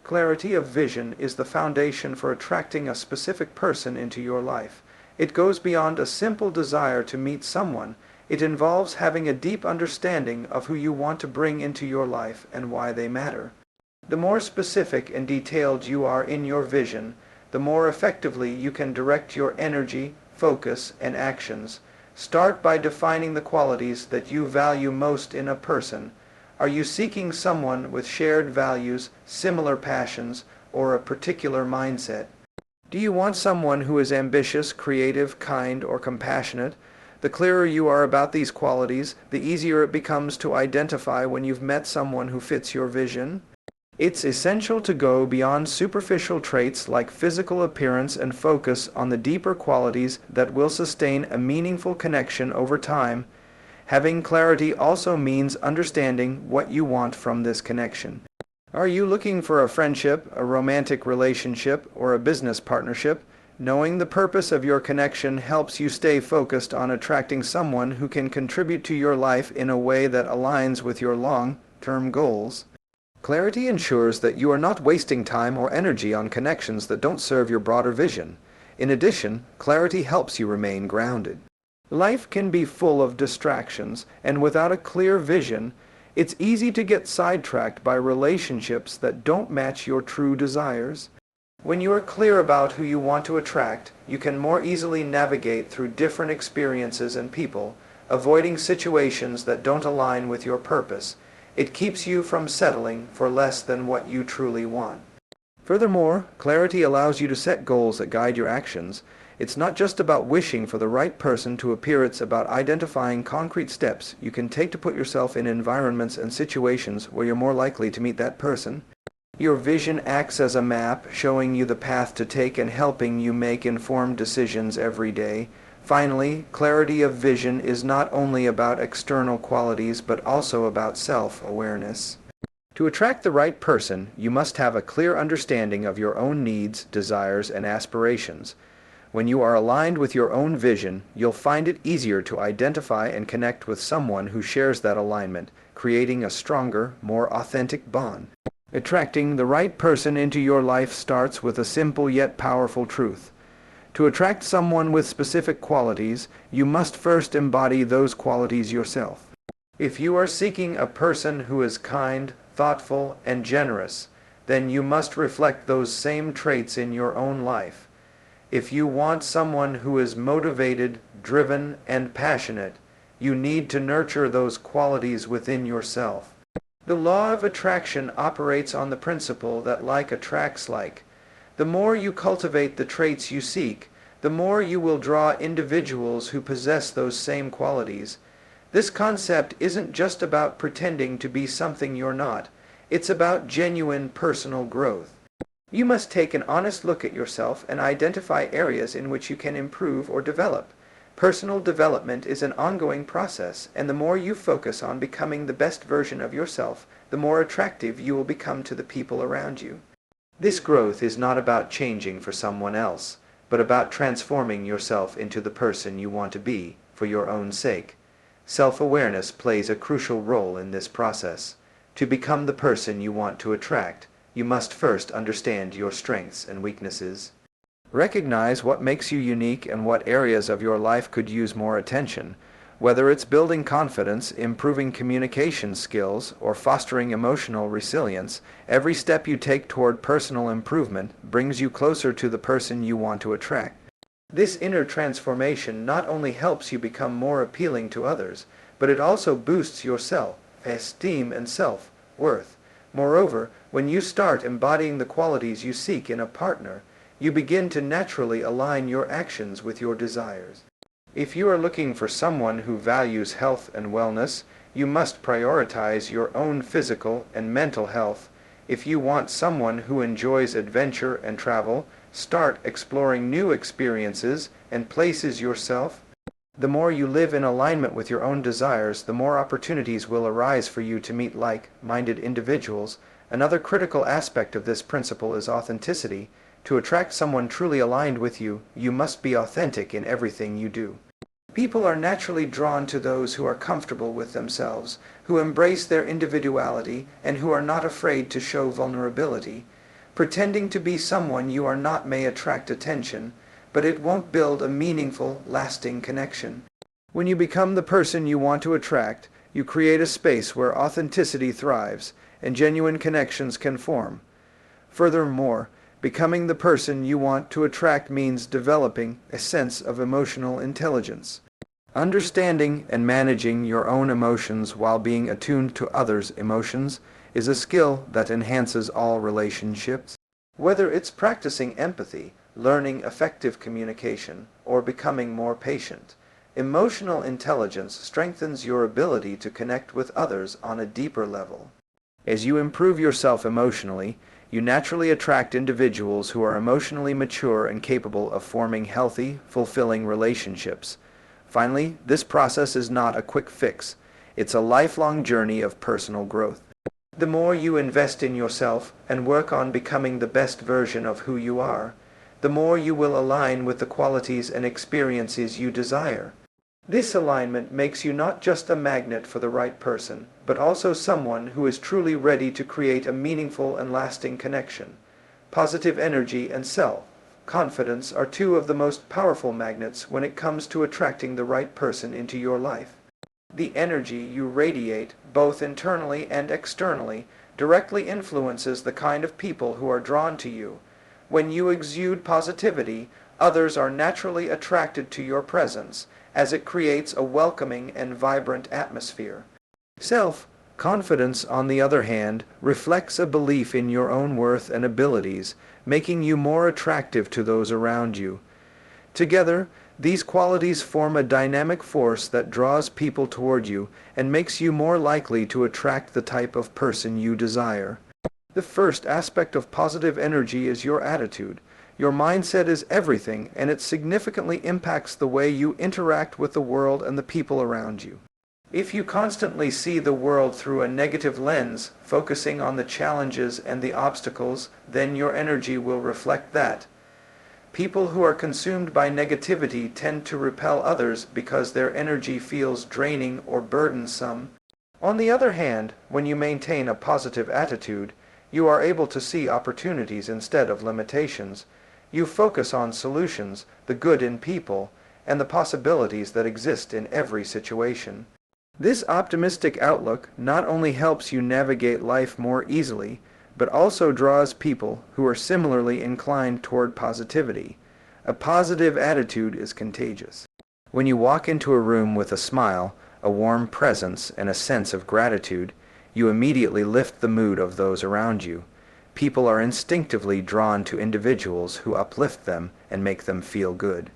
Clarity of vision is the foundation for attracting a specific person into your life. It goes beyond a simple desire to meet someone. It involves having a deep understanding of who you want to bring into your life and why they matter. The more specific and detailed you are in your vision, the more effectively you can direct your energy, focus, and actions. Start by defining the qualities that you value most in a person. Are you seeking someone with shared values, similar passions, or a particular mindset? Do you want someone who is ambitious, creative, kind, or compassionate? The clearer you are about these qualities, the easier it becomes to identify when you've met someone who fits your vision. It's essential to go beyond superficial traits like physical appearance and focus on the deeper qualities that will sustain a meaningful connection over time. Having clarity also means understanding what you want from this connection. Are you looking for a friendship, a romantic relationship, or a business partnership? Knowing the purpose of your connection helps you stay focused on attracting someone who can contribute to your life in a way that aligns with your long-term goals. Clarity ensures that you are not wasting time or energy on connections that don't serve your broader vision. In addition, clarity helps you remain grounded. Life can be full of distractions, and without a clear vision, it's easy to get sidetracked by relationships that don't match your true desires. When you are clear about who you want to attract, you can more easily navigate through different experiences and people, avoiding situations that don't align with your purpose. It keeps you from settling for less than what you truly want. Furthermore, clarity allows you to set goals that guide your actions. It's not just about wishing for the right person to appear, it's about identifying concrete steps you can take to put yourself in environments and situations where you're more likely to meet that person. Your vision acts as a map, showing you the path to take and helping you make informed decisions every day. Finally, clarity of vision is not only about external qualities but also about self-awareness. To attract the right person, you must have a clear understanding of your own needs, desires, and aspirations. When you are aligned with your own vision, you'll find it easier to identify and connect with someone who shares that alignment, creating a stronger, more authentic bond. Attracting the right person into your life starts with a simple yet powerful truth. To attract someone with specific qualities, you must first embody those qualities yourself. If you are seeking a person who is kind, thoughtful, and generous, then you must reflect those same traits in your own life. If you want someone who is motivated, driven, and passionate, you need to nurture those qualities within yourself. The law of attraction operates on the principle that like attracts like. The more you cultivate the traits you seek, the more you will draw individuals who possess those same qualities. This concept isn't just about pretending to be something you're not. It's about genuine personal growth. You must take an honest look at yourself and identify areas in which you can improve or develop. Personal development is an ongoing process, and the more you focus on becoming the best version of yourself, the more attractive you will become to the people around you. This growth is not about changing for someone else, but about transforming yourself into the person you want to be for your own sake. Self-awareness plays a crucial role in this process. To become the person you want to attract, you must first understand your strengths and weaknesses. Recognize what makes you unique and what areas of your life could use more attention. Whether it's building confidence, improving communication skills, or fostering emotional resilience, every step you take toward personal improvement brings you closer to the person you want to attract. This inner transformation not only helps you become more appealing to others, but it also boosts your self-esteem and self-worth. Moreover, when you start embodying the qualities you seek in a partner, you begin to naturally align your actions with your desires. If you are looking for someone who values health and wellness, you must prioritize your own physical and mental health. If you want someone who enjoys adventure and travel, start exploring new experiences and places yourself. The more you live in alignment with your own desires, the more opportunities will arise for you to meet like-minded individuals. Another critical aspect of this principle is authenticity. To attract someone truly aligned with you, you must be authentic in everything you do. People are naturally drawn to those who are comfortable with themselves, who embrace their individuality, and who are not afraid to show vulnerability. Pretending to be someone you are not may attract attention, but it won't build a meaningful, lasting connection. When you become the person you want to attract, you create a space where authenticity thrives and genuine connections can form. Furthermore, becoming the person you want to attract means developing a sense of emotional intelligence. Understanding and managing your own emotions while being attuned to others' emotions is a skill that enhances all relationships. Whether it's practicing empathy, learning effective communication, or becoming more patient, emotional intelligence strengthens your ability to connect with others on a deeper level. As you improve yourself emotionally, you naturally attract individuals who are emotionally mature and capable of forming healthy, fulfilling relationships. Finally, this process is not a quick fix. It's a lifelong journey of personal growth. The more you invest in yourself and work on becoming the best version of who you are, the more you will align with the qualities and experiences you desire. This alignment makes you not just a magnet for the right person, but also someone who is truly ready to create a meaningful and lasting connection. Positive energy and self-confidence are two of the most powerful magnets when it comes to attracting the right person into your life. The energy you radiate, both internally and externally, directly influences the kind of people who are drawn to you. When you exude positivity, others are naturally attracted to your presence, as it creates a welcoming and vibrant atmosphere. Self-confidence, on the other hand, reflects a belief in your own worth and abilities, making you more attractive to those around you. Together, these qualities form a dynamic force that draws people toward you and makes you more likely to attract the type of person you desire. The first aspect of positive energy is your attitude. Your mindset is everything, and it significantly impacts the way you interact with the world and the people around you. If you constantly see the world through a negative lens, focusing on the challenges and the obstacles, then your energy will reflect that. People who are consumed by negativity tend to repel others because their energy feels draining or burdensome. On the other hand, when you maintain a positive attitude, you are able to see opportunities instead of limitations. You focus on solutions, the good in people, and the possibilities that exist in every situation. This optimistic outlook not only helps you navigate life more easily, but also draws people who are similarly inclined toward positivity. A positive attitude is contagious. When you walk into a room with a smile, a warm presence, and a sense of gratitude, you immediately lift the mood of those around you. People are instinctively drawn to individuals who uplift them and make them feel good.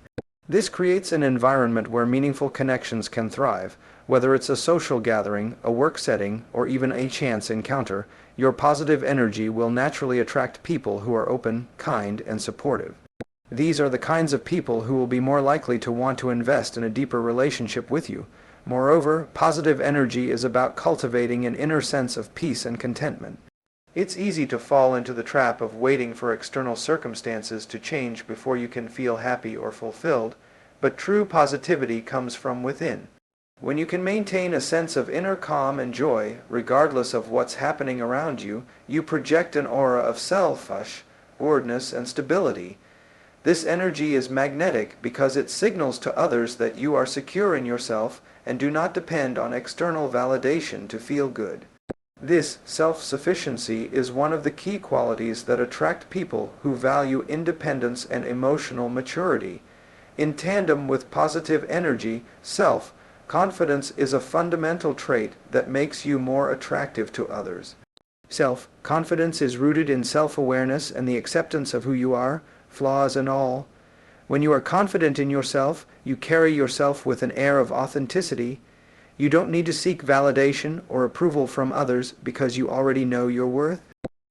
This creates an environment where meaningful connections can thrive. Whether it's a social gathering, a work setting, or even a chance encounter, your positive energy will naturally attract people who are open, kind, and supportive. These are the kinds of people who will be more likely to want to invest in a deeper relationship with you. Moreover, positive energy is about cultivating an inner sense of peace and contentment. It's easy to fall into the trap of waiting for external circumstances to change before you can feel happy or fulfilled, but true positivity comes from within. When you can maintain a sense of inner calm and joy, regardless of what's happening around you, you project an aura of self-assuredness and stability. This energy is magnetic because it signals to others that you are secure in yourself and do not depend on external validation to feel good. This self-sufficiency is one of the key qualities that attract people who value independence and emotional maturity. In tandem with positive energy, self-confidence is a fundamental trait that makes you more attractive to others. Self-confidence is rooted in self-awareness and the acceptance of who you are, flaws and all. When you are confident in yourself, you carry yourself with an air of authenticity. You don't need to seek validation or approval from others because you already know your worth.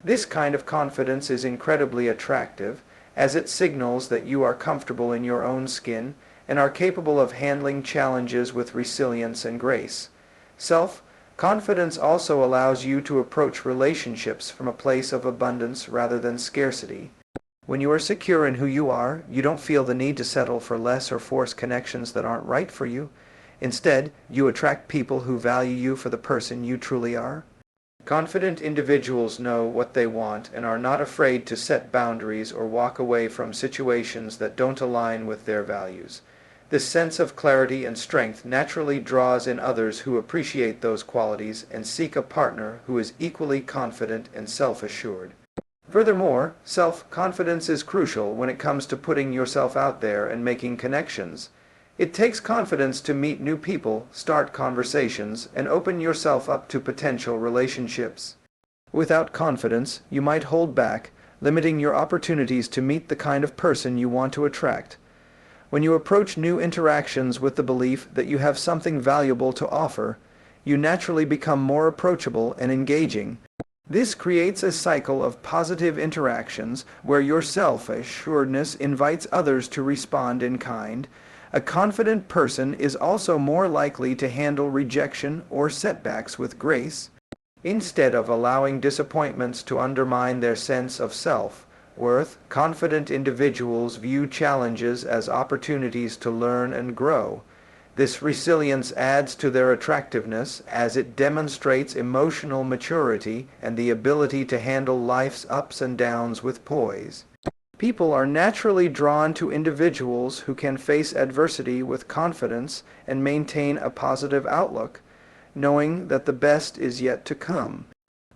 This kind of confidence is incredibly attractive, as it signals that you are comfortable in your own skin and are capable of handling challenges with resilience and grace. Self-confidence also allows you to approach relationships from a place of abundance rather than scarcity. When you are secure in who you are, you don't feel the need to settle for less or force connections that aren't right for you. Instead, you attract people who value you for the person you truly are. Confident individuals know what they want and are not afraid to set boundaries or walk away from situations that don't align with their values. This sense of clarity and strength naturally draws in others who appreciate those qualities and seek a partner who is equally confident and self-assured. Furthermore, self-confidence is crucial when it comes to putting yourself out there and making connections. It takes confidence to meet new people, start conversations, and open yourself up to potential relationships. Without confidence, you might hold back, limiting your opportunities to meet the kind of person you want to attract. When you approach new interactions with the belief that you have something valuable to offer, you naturally become more approachable and engaging. This creates a cycle of positive interactions where your self-assuredness invites others to respond in kind. A confident person is also more likely to handle rejection or setbacks with grace, instead of allowing disappointments to undermine their sense of self-worth. Confident individuals view challenges as opportunities to learn and grow. This resilience adds to their attractiveness as it demonstrates emotional maturity and the ability to handle life's ups and downs with poise. People are naturally drawn to individuals who can face adversity with confidence and maintain a positive outlook, knowing that the best is yet to come.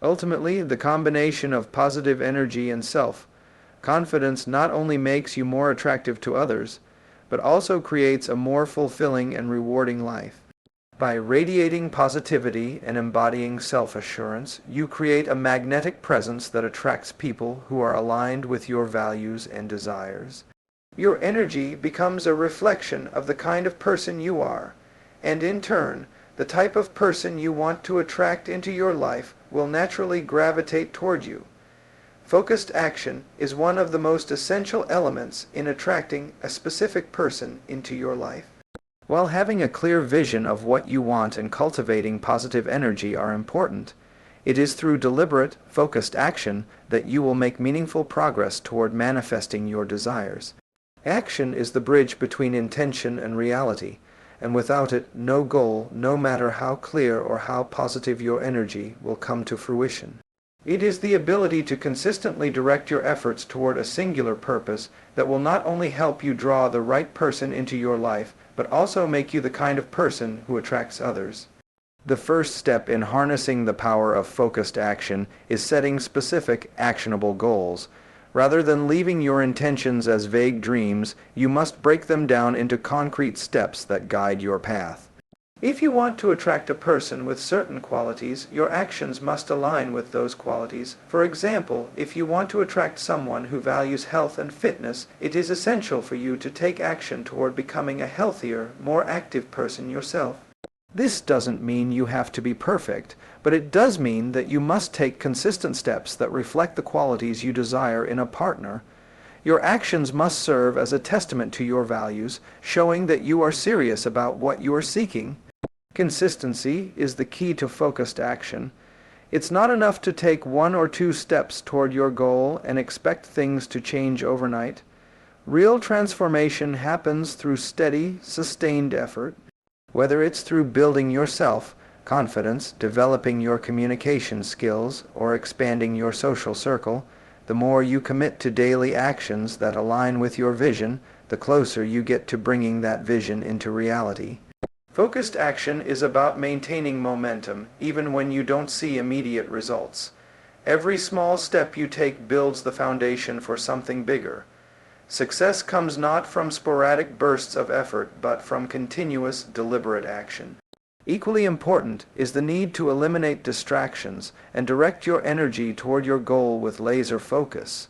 Ultimately, the combination of positive energy and self-confidence not only makes you more attractive to others, but also creates a more fulfilling and rewarding life. By radiating positivity and embodying self-assurance, you create a magnetic presence that attracts people who are aligned with your values and desires. Your energy becomes a reflection of the kind of person you are, and in turn, the type of person you want to attract into your life will naturally gravitate toward you. Focused action is one of the most essential elements in attracting a specific person into your life. While having a clear vision of what you want and cultivating positive energy are important, it is through deliberate, focused action that you will make meaningful progress toward manifesting your desires. Action is the bridge between intention and reality, and without it, no goal, no matter how clear or how positive your energy, will come to fruition. It is the ability to consistently direct your efforts toward a singular purpose that will not only help you draw the right person into your life, but also make you the kind of person who attracts others. The first step in harnessing the power of focused action is setting specific, actionable goals. Rather than leaving your intentions as vague dreams, you must break them down into concrete steps that guide your path. If you want to attract a person with certain qualities, your actions must align with those qualities. For example, if you want to attract someone who values health and fitness, it is essential for you to take action toward becoming a healthier, more active person yourself. This doesn't mean you have to be perfect, but it does mean that you must take consistent steps that reflect the qualities you desire in a partner. Your actions must serve as a testament to your values, showing that you are serious about what you are seeking. Consistency is the key to focused action. It's not enough to take 1 or 2 steps toward your goal and expect things to change overnight. Real transformation happens through steady, sustained effort. Whether it's through building your self-confidence, developing your communication skills, or expanding your social circle, the more you commit to daily actions that align with your vision, the closer you get to bringing that vision into reality. Focused action is about maintaining momentum, even when you don't see immediate results. Every small step you take builds the foundation for something bigger. Success comes not from sporadic bursts of effort, but from continuous, deliberate action. Equally important is the need to eliminate distractions and direct your energy toward your goal with laser focus.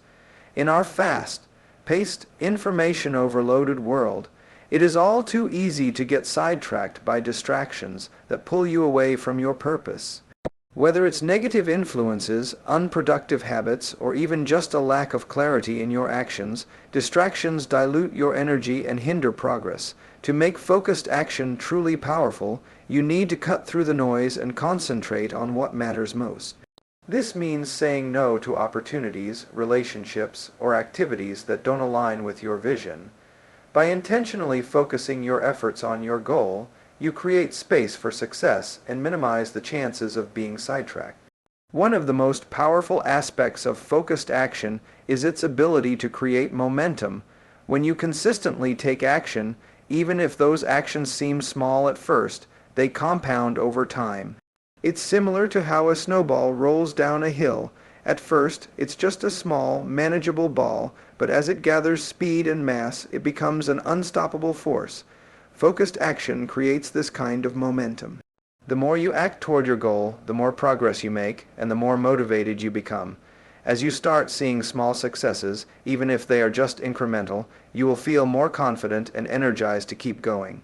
In our fast-paced, information-overloaded world, it is all too easy to get sidetracked by distractions that pull you away from your purpose. Whether it's negative influences, unproductive habits, or even just a lack of clarity in your actions, distractions dilute your energy and hinder progress. To make focused action truly powerful, you need to cut through the noise and concentrate on what matters most. This means saying no to opportunities, relationships, or activities that don't align with your vision. By intentionally focusing your efforts on your goal, you create space for success and minimize the chances of being sidetracked. One of the most powerful aspects of focused action is its ability to create momentum. When you consistently take action, even if those actions seem small at first, they compound over time. It's similar to how a snowball rolls down a hill. At first, it's just a small, manageable ball, but as it gathers speed and mass, it becomes an unstoppable force. Focused action creates this kind of momentum. The more you act toward your goal, the more progress you make, and the more motivated you become. As you start seeing small successes, even if they are just incremental, you will feel more confident and energized to keep going.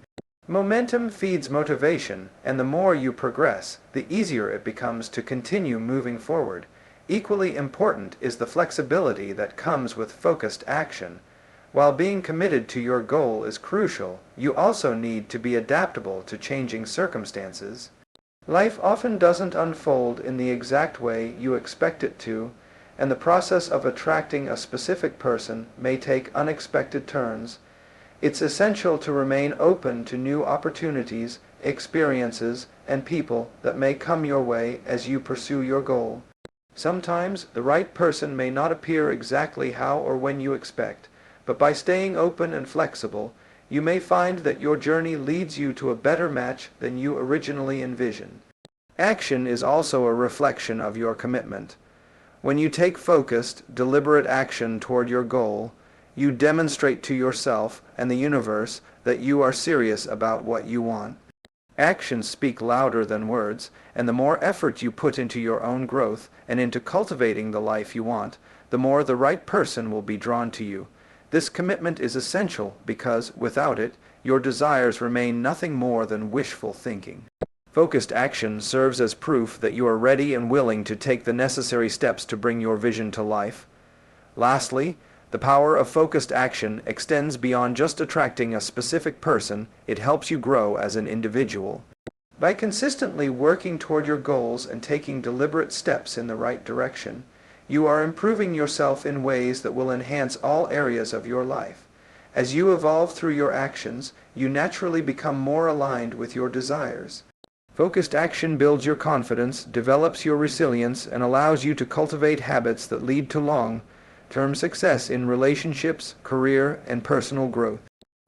Momentum feeds motivation, and the more you progress, the easier it becomes to continue moving forward. Equally important is the flexibility that comes with focused action. While being committed to your goal is crucial, you also need to be adaptable to changing circumstances. Life often doesn't unfold in the exact way you expect it to, and the process of attracting a specific person may take unexpected turns. It's essential to remain open to new opportunities, experiences, and people that may come your way as you pursue your goal. Sometimes the right person may not appear exactly how or when you expect, but by staying open and flexible, you may find that your journey leads you to a better match than you originally envisioned. Action is also a reflection of your commitment. When you take focused, deliberate action toward your goal, you demonstrate to yourself and the universe that you are serious about what you want. Actions speak louder than words, and the more effort you put into your own growth and into cultivating the life you want, the more the right person will be drawn to you. This commitment is essential because, without it, your desires remain nothing more than wishful thinking. Focused action serves as proof that you are ready and willing to take the necessary steps to bring your vision to life. Lastly, the power of focused action extends beyond just attracting a specific person. It helps you grow as an individual. By consistently working toward your goals and taking deliberate steps in the right direction, you are improving yourself in ways that will enhance all areas of your life. As you evolve through your actions, you naturally become more aligned with your desires. Focused action builds your confidence, develops your resilience, and allows you to cultivate habits that lead to long-term success in relationships, career, and personal growth.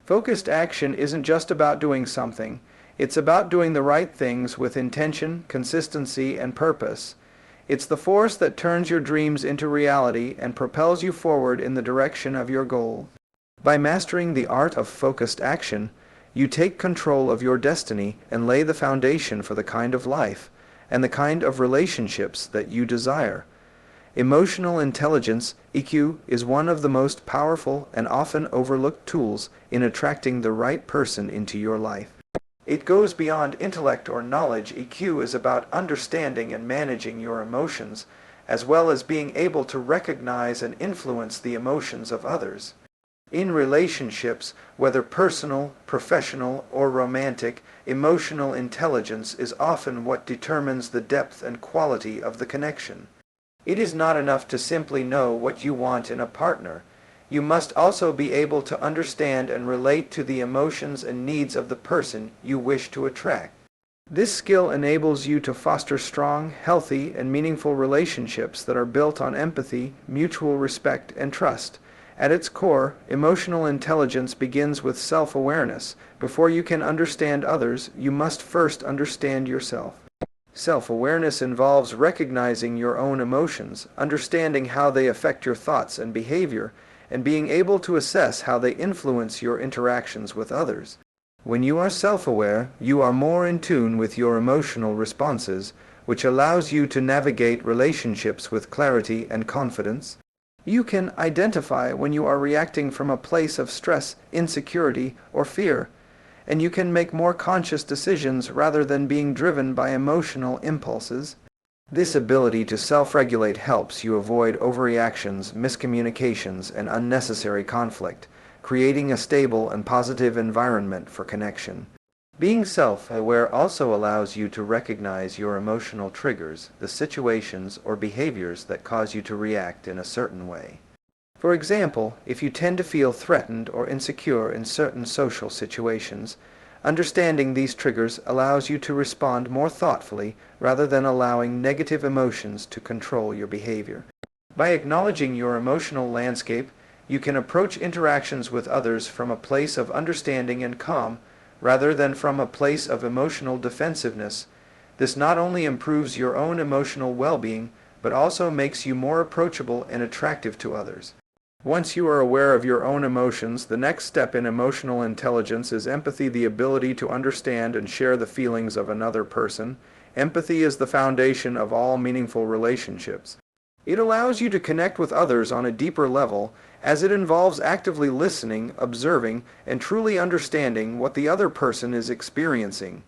Focused action isn't just about doing something. It's about doing the right things with intention, consistency, and purpose. It's the force that turns your dreams into reality and propels you forward in the direction of your goal. By mastering the art of focused action, you take control of your destiny and lay the foundation for the kind of life and the kind of relationships that you desire. Emotional intelligence, EQ, is one of the most powerful and often overlooked tools in attracting the right person into your life. It goes beyond intellect or knowledge. EQ is about understanding and managing your emotions, as well as being able to recognize and influence the emotions of others. In relationships, whether personal, professional, or romantic, emotional intelligence is often what determines the depth and quality of the connection. It is not enough to simply know what you want in a partner. You must also be able to understand and relate to the emotions and needs of the person you wish to attract. This skill enables you to foster strong, healthy, and meaningful relationships that are built on empathy, mutual respect, and trust. At its core, emotional intelligence begins with self-awareness. Before you can understand others, you must first understand yourself. Self-awareness involves recognizing your own emotions, understanding how they affect your thoughts and behavior, and being able to assess how they influence your interactions with others. When you are self-aware, you are more in tune with your emotional responses, which allows you to navigate relationships with clarity and confidence. You can identify when you are reacting from a place of stress, insecurity, or fear, and you can make more conscious decisions rather than being driven by emotional impulses. This ability to self-regulate helps you avoid overreactions, miscommunications, and unnecessary conflict, creating a stable and positive environment for connection. Being self-aware also allows you to recognize your emotional triggers, the situations or behaviors that cause you to react in a certain way. For example, if you tend to feel threatened or insecure in certain social situations, Understanding these triggers allows you to respond more thoughtfully rather than allowing negative emotions to control your behavior. By acknowledging your emotional landscape, you can approach interactions with others from a place of understanding and calm rather than from a place of emotional defensiveness. This not only improves your own emotional well-being, but also makes you more approachable and attractive to others. Once you are aware of your own emotions, the next step in emotional intelligence is empathy, the ability to understand and share the feelings of another person. Empathy is the foundation of all meaningful relationships. It allows you to connect with others on a deeper level, as it involves actively listening, observing, and truly understanding what the other person is experiencing.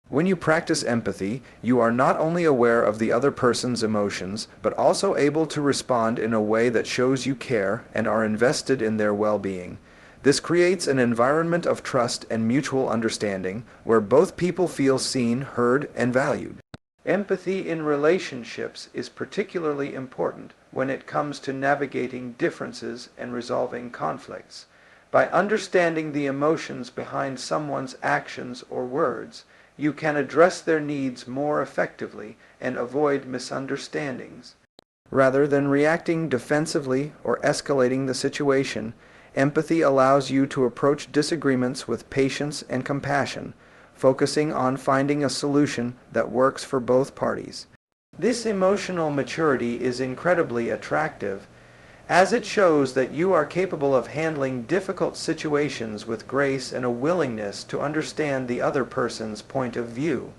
When you practice empathy, you are not only aware of the other person's emotions, but also able to respond in a way that shows you care and are invested in their well-being. This creates an environment of trust and mutual understanding, where both people feel seen, heard, and valued. Empathy in relationships is particularly important when it comes to navigating differences and resolving conflicts. By understanding the emotions behind someone's actions or words, you can address their needs more effectively and avoid misunderstandings. Rather than reacting defensively or escalating the situation, empathy allows you to approach disagreements with patience and compassion, focusing on finding a solution that works for both parties. This emotional maturity is incredibly attractive, as it shows that you are capable of handling difficult situations with grace and a willingness to understand the other person's point of view.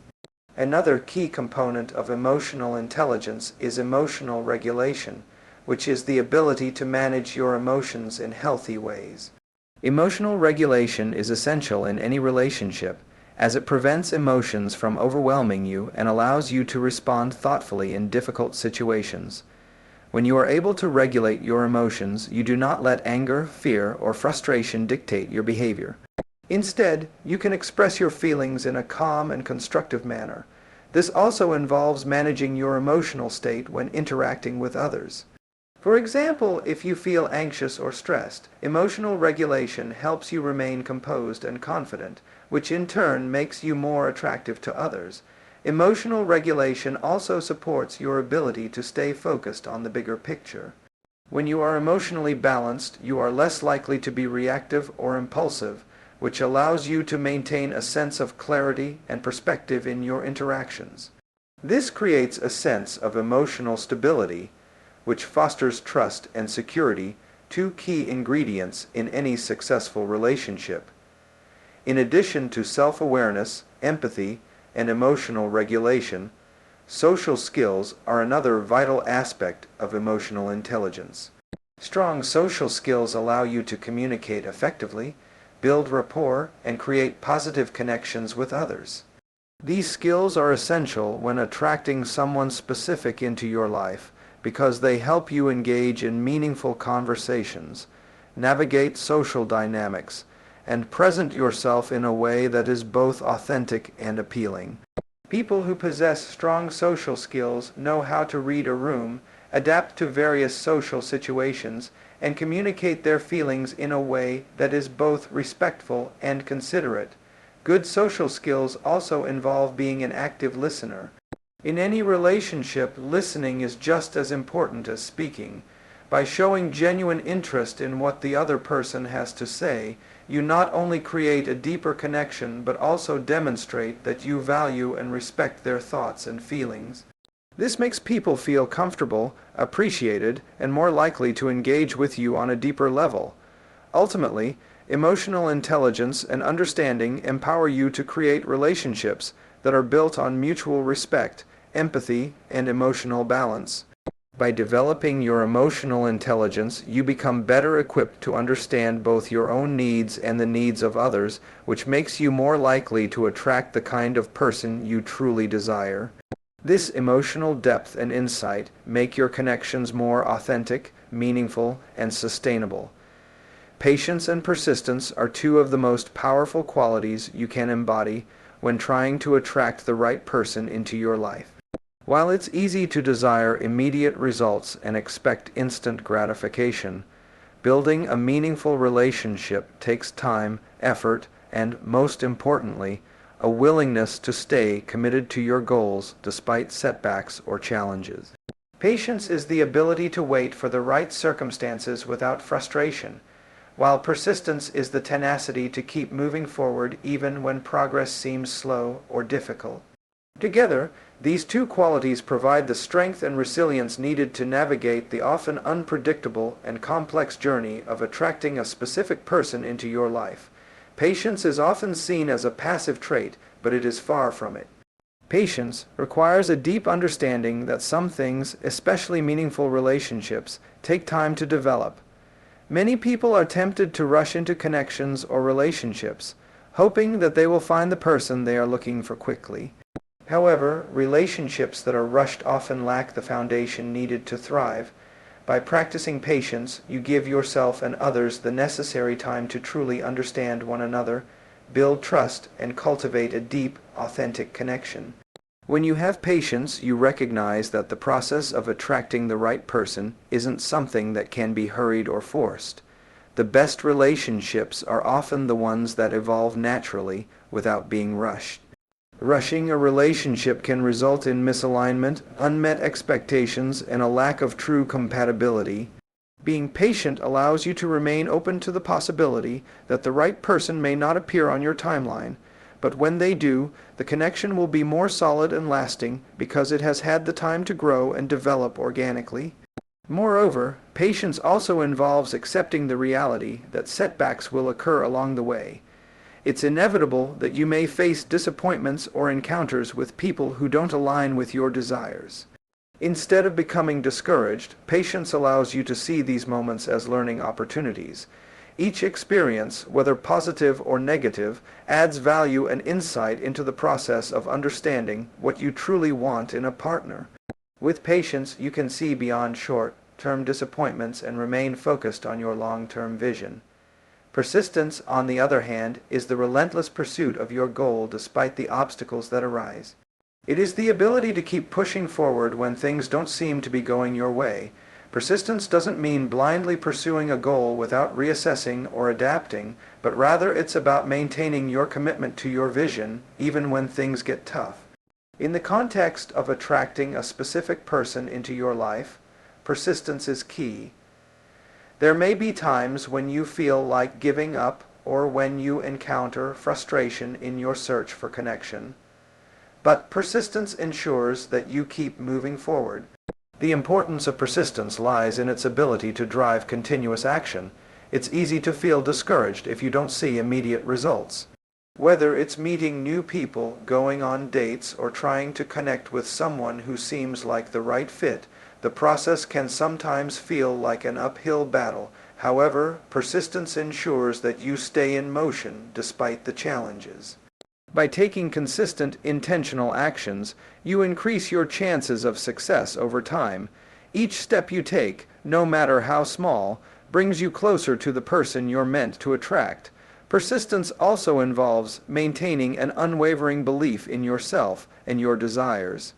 Another key component of emotional intelligence is emotional regulation, which is the ability to manage your emotions in healthy ways. Emotional regulation is essential in any relationship, as it prevents emotions from overwhelming you and allows you to respond thoughtfully in difficult situations. When you are able to regulate your emotions, you do not let anger, fear, or frustration dictate your behavior. Instead, you can express your feelings in a calm and constructive manner. This also involves managing your emotional state when interacting with others. For example, if you feel anxious or stressed, emotional regulation helps you remain composed and confident, which in turn makes you more attractive to others. Emotional regulation also supports your ability to stay focused on the bigger picture. When you are emotionally balanced, you are less likely to be reactive or impulsive, which allows you to maintain a sense of clarity and perspective in your interactions. This creates a sense of emotional stability, which fosters trust and security, two key ingredients in any successful relationship. In addition to self-awareness, empathy, and emotional regulation, social skills are another vital aspect of emotional intelligence. Strong social skills allow you to communicate effectively, build rapport, and create positive connections with others. These skills are essential when attracting someone specific into your life because they help you engage in meaningful conversations, navigate social dynamics, and present yourself in a way that is both authentic and appealing. People who possess strong social skills know how to read a room, adapt to various social situations, and communicate their feelings in a way that is both respectful and considerate. Good social skills also involve being an active listener. In any relationship, listening is just as important as speaking. By showing genuine interest in what the other person has to say, you not only create a deeper connection but also demonstrate that you value and respect their thoughts and feelings. This makes people feel comfortable, appreciated, and more likely to engage with you on a deeper level. Ultimately, emotional intelligence and understanding empower you to create relationships that are built on mutual respect, empathy, and emotional balance. By developing your emotional intelligence, you become better equipped to understand both your own needs and the needs of others, which makes you more likely to attract the kind of person you truly desire. This emotional depth and insight make your connections more authentic, meaningful, and sustainable. Patience and persistence are two of the most powerful qualities you can embody when trying to attract the right person into your life. While it's easy to desire immediate results and expect instant gratification, building a meaningful relationship takes time, effort, and, most importantly, a willingness to stay committed to your goals despite setbacks or challenges. Patience is the ability to wait for the right circumstances without frustration, while persistence is the tenacity to keep moving forward even when progress seems slow or difficult. Together, these two qualities provide the strength and resilience needed to navigate the often unpredictable and complex journey of attracting a specific person into your life. Patience is often seen as a passive trait, but it is far from it. Patience requires a deep understanding that some things, especially meaningful relationships, take time to develop. Many people are tempted to rush into connections or relationships, hoping that they will find the person they are looking for quickly. However, relationships that are rushed often lack the foundation needed to thrive. By practicing patience, you give yourself and others the necessary time to truly understand one another, build trust, and cultivate a deep, authentic connection. When you have patience, you recognize that the process of attracting the right person isn't something that can be hurried or forced. The best relationships are often the ones that evolve naturally without being rushed. Rushing a relationship can result in misalignment, unmet expectations, and a lack of true compatibility. Being patient allows you to remain open to the possibility that the right person may not appear on your timeline, but when they do, the connection will be more solid and lasting because it has had the time to grow and develop organically. Moreover, patience also involves accepting the reality that setbacks will occur along the way. It's inevitable that you may face disappointments or encounters with people who don't align with your desires. Instead of becoming discouraged, patience allows you to see these moments as learning opportunities. Each experience, whether positive or negative, adds value and insight into the process of understanding what you truly want in a partner. With patience, you can see beyond short-term disappointments and remain focused on your long-term vision. Persistence, on the other hand, is the relentless pursuit of your goal despite the obstacles that arise. It is the ability to keep pushing forward when things don't seem to be going your way. Persistence doesn't mean blindly pursuing a goal without reassessing or adapting, but rather it's about maintaining your commitment to your vision even when things get tough. In the context of attracting a specific person into your life, persistence is key. There may be times when you feel like giving up or when you encounter frustration in your search for connection. But persistence ensures that you keep moving forward. The importance of persistence lies in its ability to drive continuous action. It's easy to feel discouraged if you don't see immediate results. Whether it's meeting new people, going on dates, or trying to connect with someone who seems like the right fit, the process can sometimes feel like an uphill battle. However, persistence ensures that you stay in motion despite the challenges. By taking consistent, intentional actions, you increase your chances of success over time. Each step you take, no matter how small, brings you closer to the person you're meant to attract. Persistence also involves maintaining an unwavering belief in yourself and your desires.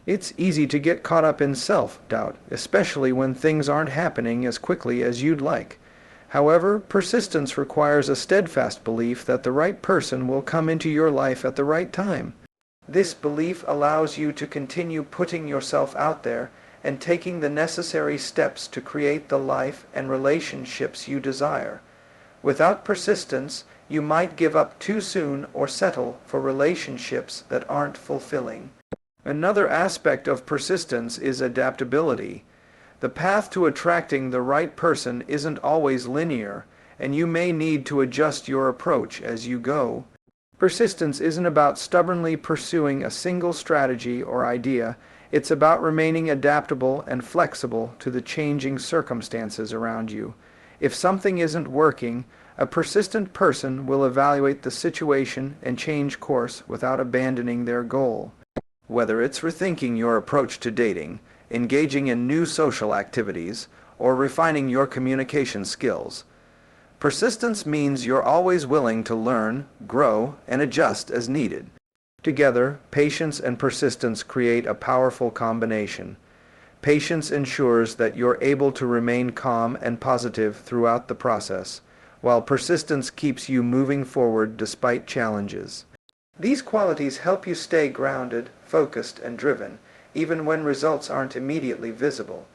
It's easy to get caught up in self-doubt, especially when things aren't happening as quickly as you'd like. However, persistence requires a steadfast belief that the right person will come into your life at the right time. This belief allows you to continue putting yourself out there and taking the necessary steps to create the life and relationships you desire. Without persistence, you might give up too soon or settle for relationships that aren't fulfilling. Another aspect of persistence is adaptability. The path to attracting the right person isn't always linear, and you may need to adjust your approach as you go. Persistence isn't about stubbornly pursuing a single strategy or idea. It's about remaining adaptable and flexible to the changing circumstances around you. If something isn't working, a persistent person will evaluate the situation and change course without abandoning their goal. Whether it's rethinking your approach to dating, engaging in new social activities, or refining your communication skills, persistence means you're always willing to learn, grow, and adjust as needed. Together, patience and persistence create a powerful combination. Patience ensures that you're able to remain calm and positive throughout the process, while persistence keeps you moving forward despite challenges. These qualities help you stay grounded, focused, and driven, even when results aren't immediately visible.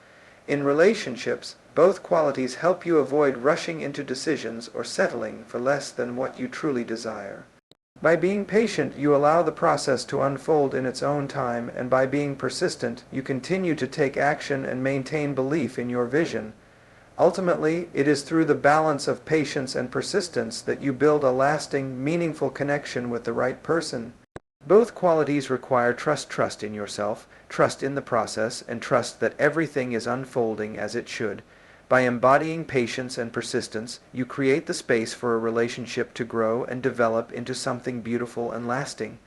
In relationships, both qualities help you avoid rushing into decisions or settling for less than what you truly desire. By being patient, you allow the process to unfold in its own time, and by being persistent, you continue to take action and maintain belief in your vision. Ultimately, it is through the balance of patience and persistence that you build a lasting, meaningful connection with the right person. Both qualities require trust in yourself, trust in the process, and trust that everything is unfolding as it should. By embodying patience and persistence, you create the space for a relationship to grow and develop into something beautiful and lasting.